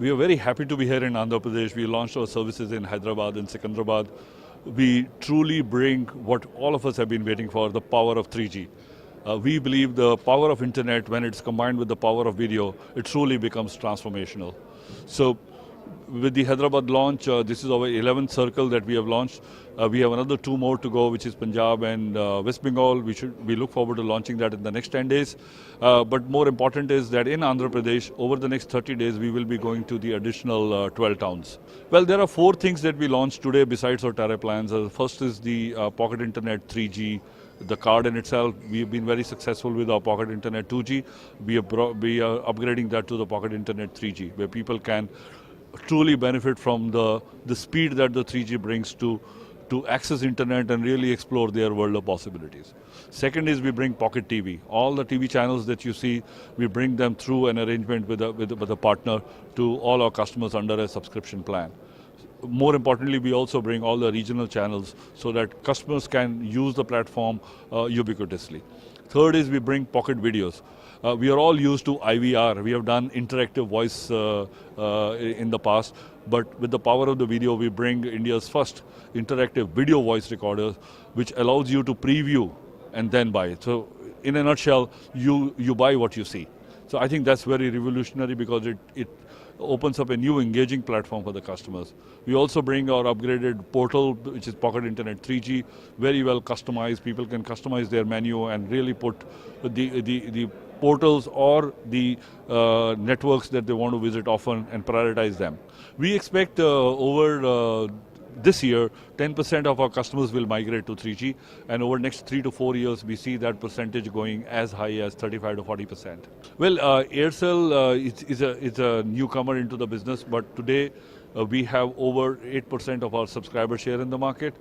We are very happy to be here in Andhra Pradesh. We launched our services in Hyderabad and Secunderabad. We truly bring what all of us have been waiting for, the power of 3G. We believe the power of internet, when it's combined with the power of video, it truly becomes transformational. So with the Hyderabad launch, this is our 11th circle that we have launched. We have another 2 more to go, which is Punjab and West Bengal. We look forward to launching that in the next 10 days. But more important is that in Andhra Pradesh, over the next 30 days, we will be going to the additional 12 towns. Well, there are 4 things that we launched today besides our tariff plans. First is the Pocket Internet 3G. The card in itself, we've been very successful with our Pocket Internet 2G. We are upgrading that to the Pocket Internet 3G, where people can truly benefit from the speed that the 3G brings to access internet and really explore their world of possibilities. Second is we bring Pocket TV. All the TV channels that you see, we bring them through an arrangement with a partner to all our customers under a subscription plan. More importantly, we also bring all the regional channels so that customers can use the platform ubiquitously. Third is we bring Pocket Videos. We are all used to IVR. We have done interactive voice in the past, but with the power of the video, we bring India's first interactive video voice recorder, which allows you to preview and then buy it. So in a nutshell, you buy what you see. So I think that's very revolutionary because it opens up a new engaging platform for the customers. We also bring our upgraded portal, which is Pocket Internet 3G, very well customized. People can customize their menu and really put the portals or the networks that they want to visit often and prioritize them. We expect over this year, 10% of our customers will migrate to 3G, and over the next 3 to 4 years, we see that percentage going as high as 35 to 40%. Well, Aircel is a newcomer into the business, but today we have over 8% of our subscriber share in the market,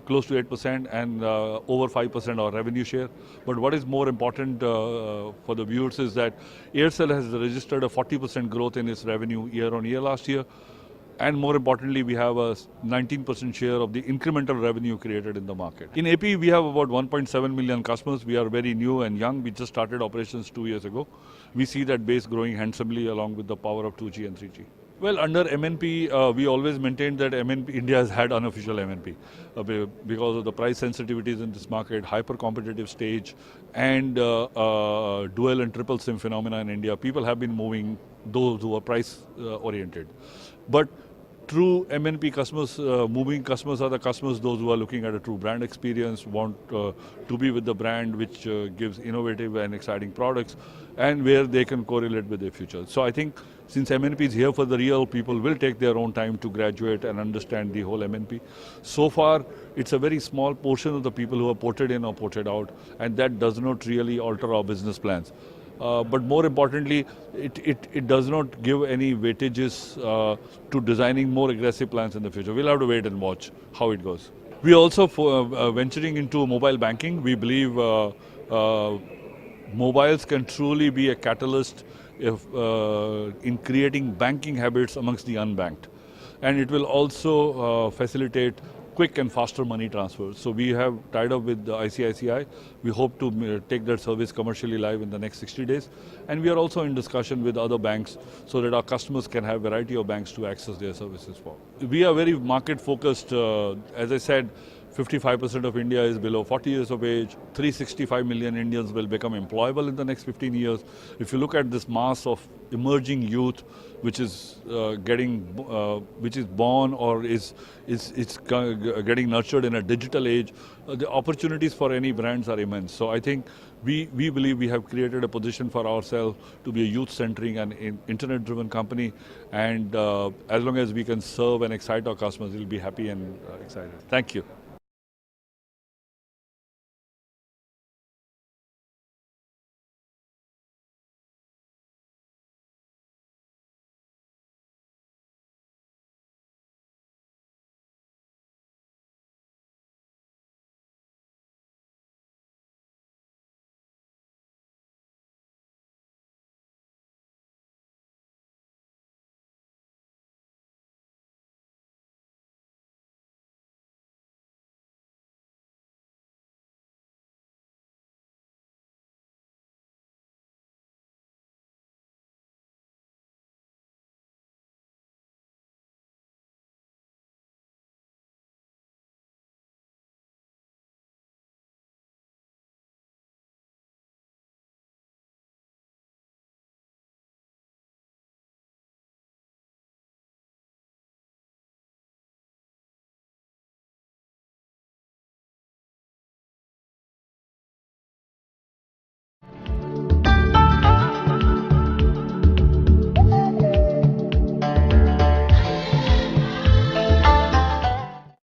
close to 8%, and over 5% our revenue share. But what is more important for the viewers is that Aircel has registered a 40% growth in its revenue year on year last year. And more importantly, we have a 19% share of the incremental revenue created in the market. In AP, we have about 1.7 million customers. We are very new and young. We just started operations 2 years ago. We see that base growing handsomely along with the power of 2G and 3G. Well, under MNP, we always maintained that MNP, India has had unofficial MNP because of the price sensitivities in this market, hyper-competitive stage, and dual and triple SIM phenomena in India. People have been moving those who are price-oriented. But true MNP customers, moving customers are the customers, those who are looking at a true brand experience, want to be with the brand which gives innovative and exciting products, and where they can correlate with their future. So I think since MNP is here for the real, people will take their own time to graduate and understand the whole MNP. So far, it's a very small portion of the people who are ported in or ported out, and that does not really alter our business plans. But more importantly, it does not give any weightages to designing more aggressive plans in the future. We'll have to wait and watch how it goes. We are also venturing into mobile banking. We believe mobiles can truly be a catalyst in creating banking habits amongst the unbanked. And it will also facilitate quick and faster money transfers. So we have tied up with the ICICI. We hope to take that service commercially live in the next 60 days. And we are also in discussion with other banks so that our customers can have a variety of banks to access their services for. We are very market focused. As I said, 55% of India is below 40 years of age. 365 million Indians will become employable in the next 15 years. If you look at this mass of emerging youth, which is born or is getting nurtured in a digital age, the opportunities for any brands are immense. So I think we believe we have created a position for ourselves to be a youth-centric and internet-driven company. And as long as we can serve and excite our customers, we'll be happy and excited. Thank you.